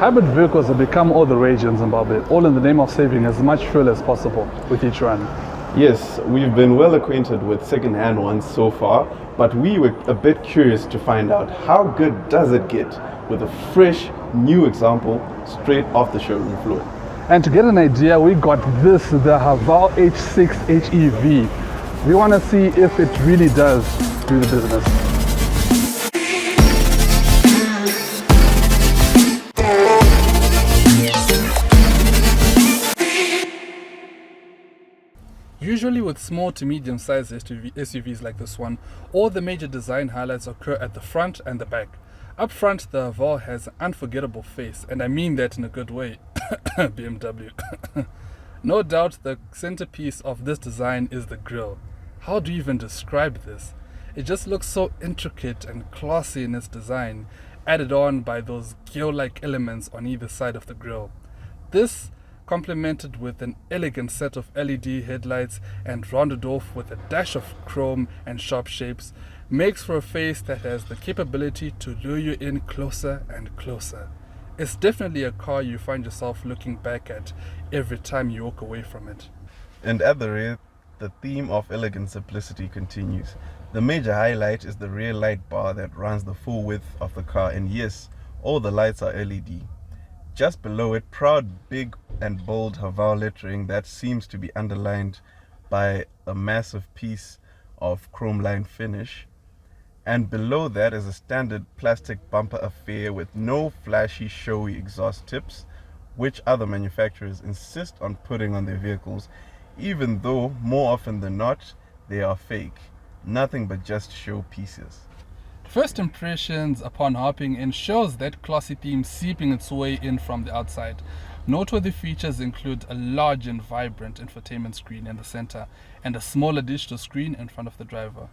Hybrid vehicles have become all the rage in Zimbabwe, all in the name of saving as much fuel as possible with each run. Yes, we've been well acquainted with second-hand ones so far, but we were a bit curious to find out how good does it get with a fresh, new example straight off the showroom floor. And to get an idea, we got this, the Haval H6 HEV. We want to see if it really does do the business. Usually with small to medium-sized SUVs like this one, all the major design highlights occur at the front and the back. Up front, the Haval has an unforgettable face, and I mean that in a good way. BMW. No doubt the centerpiece of this design is the grille. How do you even describe this? It just looks so intricate and classy in its design, added on by those gear-like elements on either side of the grille. This, complemented with an elegant set of LED headlights and rounded off with a dash of chrome and sharp shapes, makes for a face that has the capability to lure you in closer and closer. It's definitely a car you find yourself looking back at every time you walk away from it. And at the rear, the theme of elegant simplicity continues. The major highlight is the rear light bar that runs the full width of the car, and yes, all the lights are LED. Just below it, proud, big and bold Haval lettering that seems to be underlined by a massive piece of chrome line finish. And below that is a standard plastic bumper affair with no flashy, showy exhaust tips, which other manufacturers insist on putting on their vehicles, even though more often than not, they are fake. Nothing but just show pieces. First impressions upon hopping in shows that classy theme seeping its way in from the outside. Noteworthy features include a large and vibrant infotainment screen in the center and a smaller digital screen in front of the driver.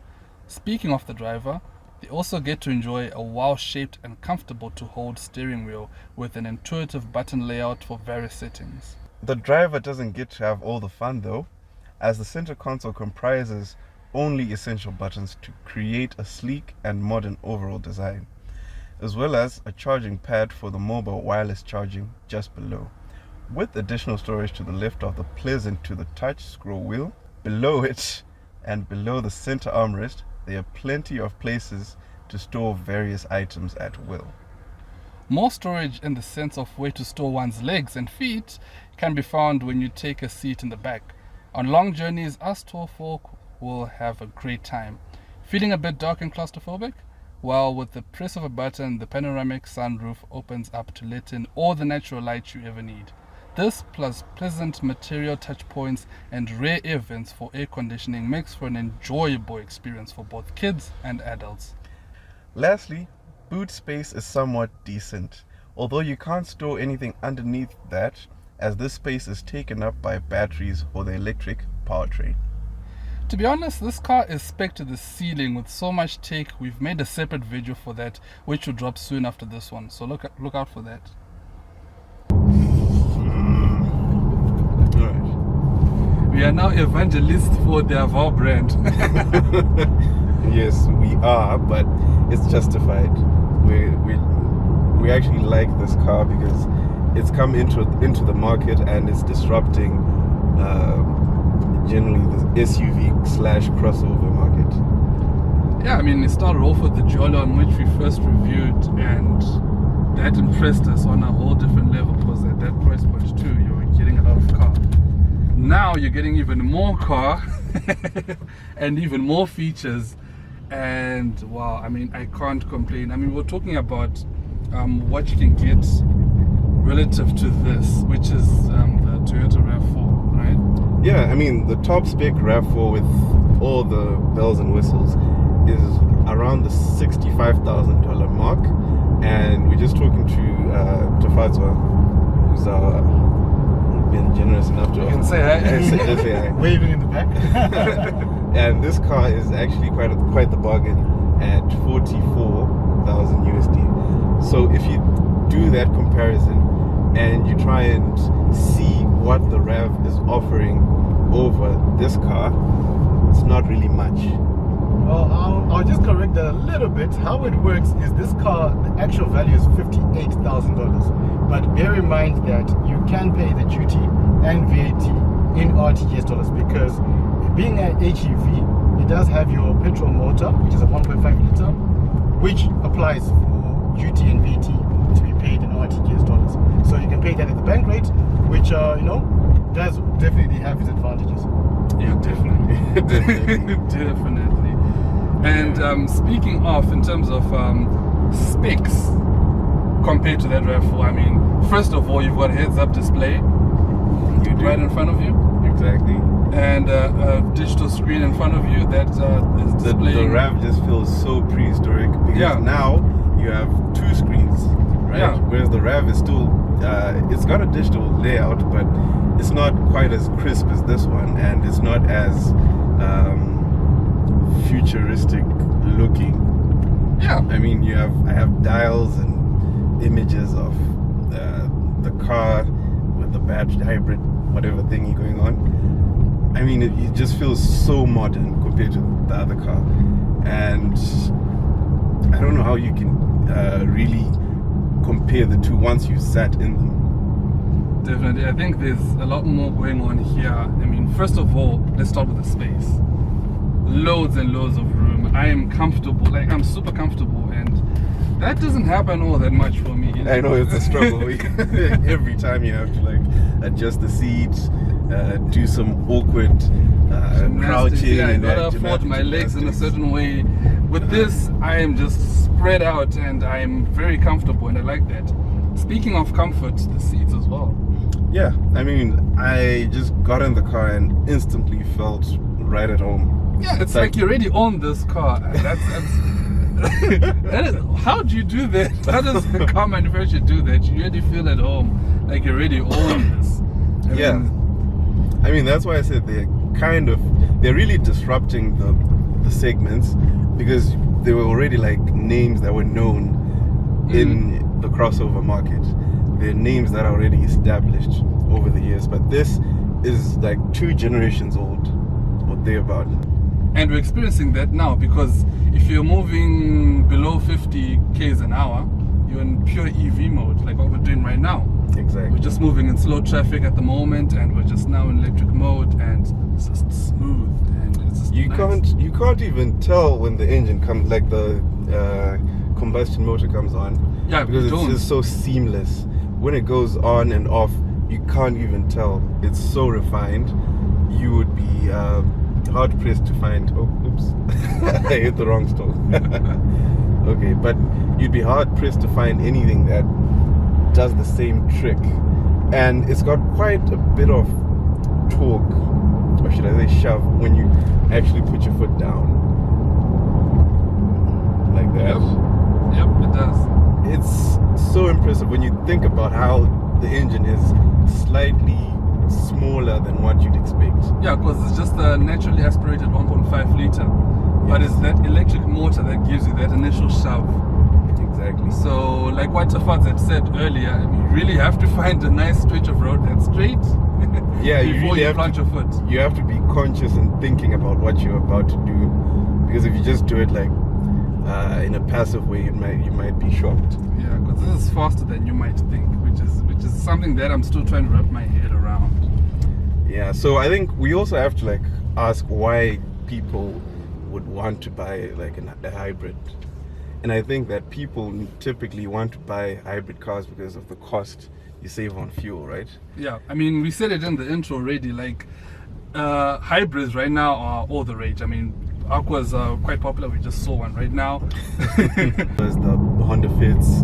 Speaking of the driver, they also get to enjoy a wow-shaped and comfortable to hold steering wheel with an intuitive button layout for various settings. The driver doesn't get to have all the fun though, as the center console comprises only essential buttons to create a sleek and modern overall design, as well as a charging pad for the mobile wireless charging just below, with additional storage to the left of the pleasant to the touch scroll wheel. Below it and below the center armrest, there are plenty of places to store various items at will. More storage in the sense of where to store one's legs and feet can be found when you take a seat in the back. On long journeys, us tall folk will have a great time. Feeling a bit dark and claustrophobic? Well, with the press of a button, the panoramic sunroof opens up to let in all the natural light you ever need. This, plus pleasant material touch points and rare air vents for air conditioning, makes for an enjoyable experience for both kids and adults. Lastly, boot space is somewhat decent, although you can't store anything underneath that, as this space is taken up by batteries or the electric powertrain. To be honest, this car is spec'd to the ceiling with so much take. We've made a separate video for that, which will drop soon after this one, so look out for that. We are now evangelists for the Haval brand. Yes, we are, but it's justified. We actually like this car because it's come into the market and it's disrupting generally the SUV/crossover market. Yeah, I mean, it started off with the Jolion, which we first reviewed, and that impressed us on a whole different level because at that price point too, you were getting a lot of car. Now you're getting even more car and even more features, and wow, I mean, I can't complain. I mean, we're talking about what you can get relative to this, which is the Toyota RAV4, right? Yeah, I mean, the top spec RAV4 with all the bells and whistles is around the $65,000 mark, and we're just talking to Fadzwa, who's been generous enough to say hi. say hi. Waving in the back. And this car is actually quite the bargain at 44,000 USD. So if you do that comparison and you try and see what the RAV is offering over this car, it's not really much. Well, I'll just correct that a little bit. How it works is this car, the actual value is $58,000. But bear in mind that you can pay the duty and VAT in RTGS dollars, because being an HEV, it does have your petrol motor, which is a 1.5 liter, which applies for duty and VAT to be paid in RTGS dollars. So you can pay that at the bank rate, which does definitely have its advantages. Yeah, definitely. Definitely. And speaking of, in terms of specs compared to that RAV4, I mean, first of all, you've got a heads-up display right in front of you. Exactly. And a digital screen in front of you that is displaying. The RAV just feels so prehistoric, because now you have two screens, right? Yeah. Whereas the RAV is still, it's got a digital layout, but it's not quite as crisp as this one, and it's not as futuristic looking. Yeah. I mean, I have dials and images of the car with the badged hybrid, whatever thingy going on. I mean, it just feels so modern compared to the other car, and I don't know how you can really compare the two once you've sat in them. Definitely. I think there's a lot more going on here. I mean, first of all, let's start with the space. Loads and loads of room. I am comfortable, like I'm super comfortable, and that doesn't happen all that much for me. I know it's a struggle. Every time you have to like adjust the seats, do some awkward crouching. Yeah, I and gotta afford my legs in a certain way. With this, I am just spread out, and I am very comfortable, and I like that. Speaking of comfort, the seats as well. Yeah, I mean, I just got in the car and instantly felt right at home. Yeah, it's like you already own this car. How do you do that? How does the car manufacturer do that? You already feel at home, like you already own this. I mean, that's why I said they're really disrupting the segments, because they were already like names that were known in the crossover market. They're names that are already established over the years, but this is like 2 generations old or thereabout. And we're experiencing that now, because if you're moving below 50 k's an hour, you're in pure EV mode, like what we're doing right now. Exactly. We're just moving in slow traffic at the moment, and we're just now in electric mode, and it's just smooth, and it's just you nice. you can't even tell when the engine comes, like the combustion motor comes on. Yeah, because it's just so seamless. When it goes on and off, you can't even tell. It's so refined. You would be hard pressed to find. Oh, oops! I hit the wrong stove. Okay, but you'd be hard pressed to find anything that does the same trick, and it's got quite a bit of torque, or should I say shove, when you actually put your foot down like that. Yep, it does. It's so impressive when you think about how the engine is slightly smaller than what you'd expect. Yeah, because it's just a naturally aspirated 1.5 liter, but it's that electric motor that gives you that initial shove. Exactly. So, like what Tafaz had said earlier, you really have to find a nice stretch of road that's straight. Yeah, you before really you have plant your foot. You have to be conscious and thinking about what you're about to do, because if you just do it like in a passive way, you might be shocked. Yeah, because this is faster than you might think, which is something that I'm still trying to wrap my head around. Yeah, so I think we also have to like ask why people would want to buy like a hybrid. And I think that people typically want to buy hybrid cars because of the cost you save on fuel, right? Yeah, I mean, we said it in the intro already, like hybrids right now are all the rage. I mean, Aquas are quite popular. We just saw one right now. There's the Honda Fits,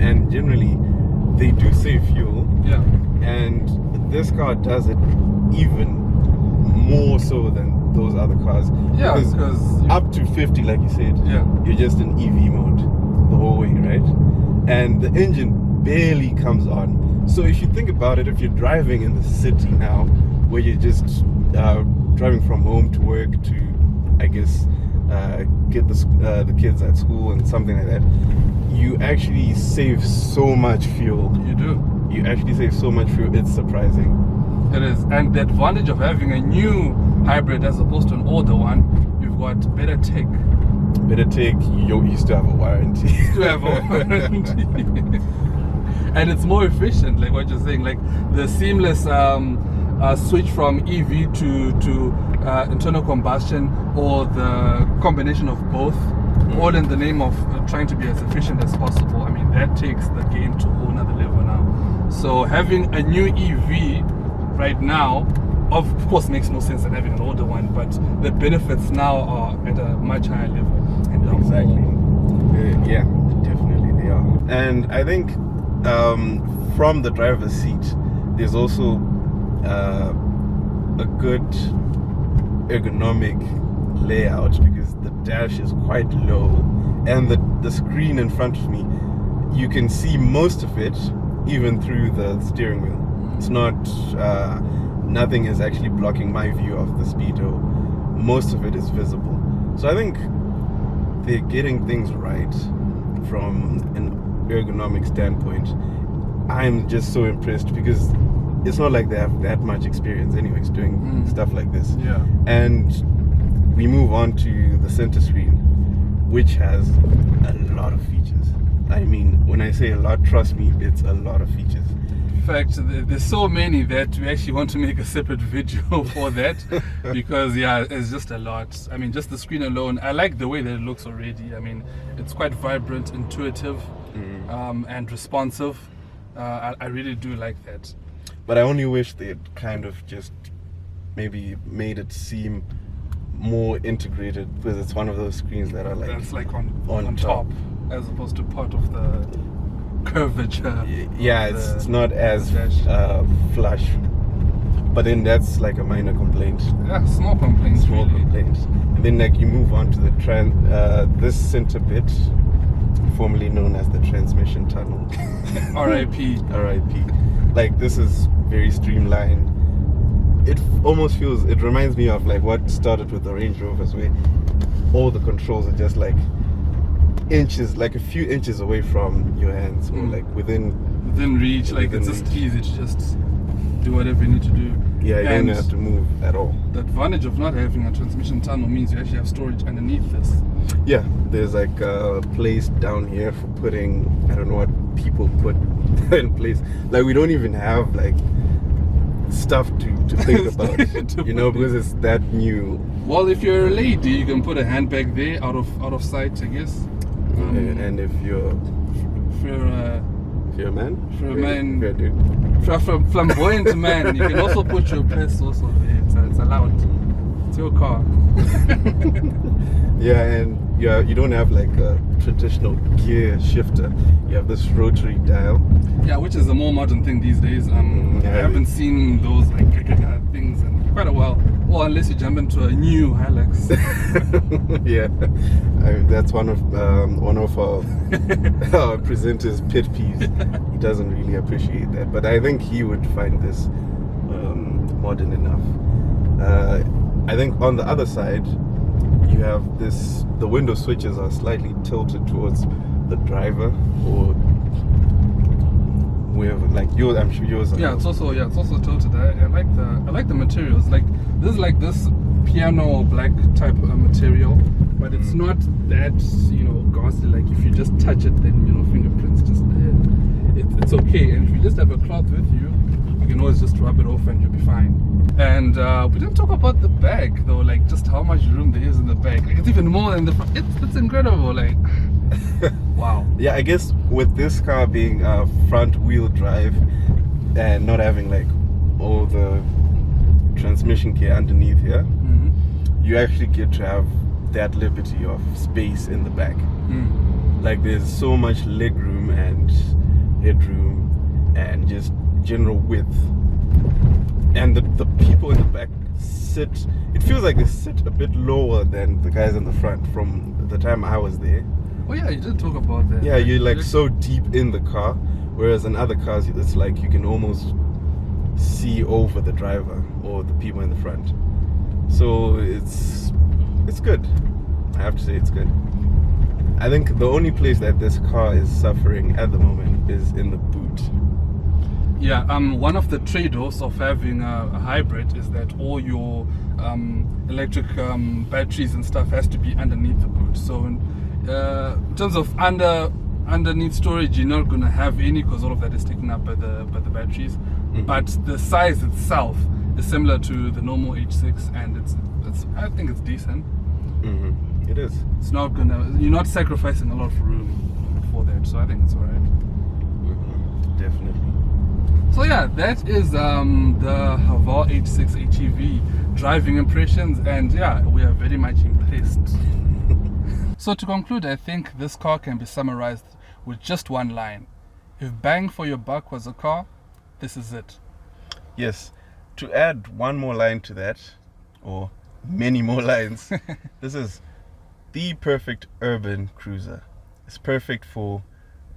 and generally they do save fuel. Yeah. And this car does it even more so than those other cars. Yeah, because up to 50, like you said, you're just in EV mode the whole way, right? And the engine barely comes on. So if you think about it, if you're driving in the city now, where you're just driving from home to work to, I guess, get the kids at school and something like that, you actually save so much fuel. You do. You actually save so much fuel. It's surprising. It is. And the advantage of having a new hybrid as opposed to an older one, you've you've got better tech. Better take, you still have a warranty. To have a warranty. And it's more efficient, like what you're saying, like the seamless switch from EV to internal combustion, or the combination of both, all in the name of trying to be as efficient as possible. I mean, that takes the game to a whole nother level now. So having a new EV right now, of course, makes more sense than having an older one, but the benefits now are at a much higher level. And Exactly. Yeah, definitely they are. And I think from the driver's seat, there's also a good ergonomic layout, because the dash is quite low, and the screen in front of me, you can see most of it even through the steering wheel. It's not nothing is actually blocking my view of the speedo. Most of it is visible. So I think they're getting things right from an ergonomic standpoint. I'm just so impressed, because it's not like they have that much experience anyways doing stuff like this. Yeah. And we move on to the center screen, which has a lot of features. I mean, when I say a lot, trust me, it's a lot of features. In fact, there's so many that we actually want to make a separate video for that, because yeah, it's just a lot. I mean, just the screen alone, I like the way that it looks already. I mean, it's quite vibrant, intuitive, and responsive. I really do like that. But I only wish they'd kind of just maybe made it seem more integrated, because it's one of those screens that are like, that's like on top, as opposed to part of the curvature. Yeah, it's not as flush. But then that's like a minor complaint. Yeah, small complaints. Small really. complaints. And then like you move on to the this center bit, formerly known as the transmission tunnel. R.I.P. R.I.P. Like, this is very streamlined. It almost feels, it reminds me of like what started with the Range Rovers, where all the controls are just like inches, like a few inches away from your hands, or like within reach. Like, it's just easy to just do whatever you need to do. Yeah, you don't have to move at all. The advantage of not having a transmission tunnel means you actually have storage underneath this. Yeah, there's like a place down here for putting, I don't know what people put in place. Like, we don't even have like stuff to think about, you know, because it's that new. Well, if you're a lady, you can put a handbag there, out of sight, I guess. And if you're a man, for a flamboyant man, you can also put your purse also there. It's allowed. It's your car. Yeah, and you don't have like a traditional gear shifter. You have this rotary dial. Yeah, which is a more modern thing these days. I haven't seen those like things in quite a while. Well, unless you jump into a new Hilux. Yeah, that's one of our presenters' pet peeves. He doesn't really appreciate that, but I think he would find this modern enough. I think on the other side, you have this. The window switches are slightly tilted towards the driver, or wherever. Like yours, I'm sure yours are. Yeah, it's also tilted. I like the materials. Like this piano black type of material, but it's not that ghastly. Like if you just touch it, then fingerprints just there. It's okay. And if you just have a cloth with you, you can always just rub it off and you'll be fine. And we didn't talk about the back though, like just how much room there is in the back. Like, it's even more than the front. It's incredible. Like wow. Yeah, I guess with this car being front wheel drive and not having like all the transmission gear underneath here, you actually get to have that liberty of space in the back. Like there's so much leg room and headroom and just general width. And the people in the back it feels like they sit a bit lower than the guys in the front from the time I was there. Oh yeah, you did talk about that. Yeah, you're like so deep in the car, whereas in other cars it's like you can almost see over the driver or the people in the front. So it's good. I have to say it's good. I think the only place that this car is suffering at the moment is in the boot. Yeah, one of the trade-offs of having a hybrid is that all your electric batteries and stuff has to be underneath the boot. So in terms of underneath storage, you're not gonna have any because all of that is taken up by the batteries. But the size itself is similar to the normal H6, and it's I think it's decent. It is. It's not you're not sacrificing a lot of room for that, so I think it's alright. Definitely. So yeah, that is the Haval H6 HEV driving impressions, and yeah, we are very much impressed. So to conclude, I think this car can be summarized with just one line. If bang for your buck was a car, this is it. Yes. To add one more line to that, or many more lines, this is the perfect urban cruiser. It's perfect for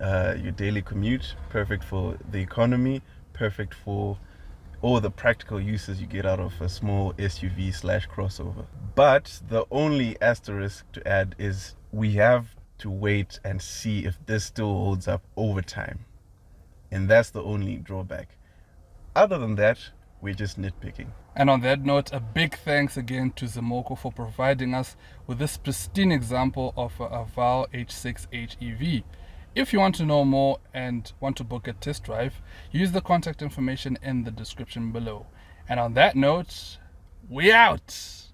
your daily commute, perfect for the economy, perfect for all the practical uses you get out of a small SUV / crossover. But the only asterisk to add is we have to wait and see if this still holds up over time. And that's the only drawback. Other than that, we're just nitpicking. And on that note, a big thanks again to Zimoco for providing us with this pristine example of a Haval H6 HEV. If you want to know more and want to book a test drive, use the contact information in the description below. And on that note, we out!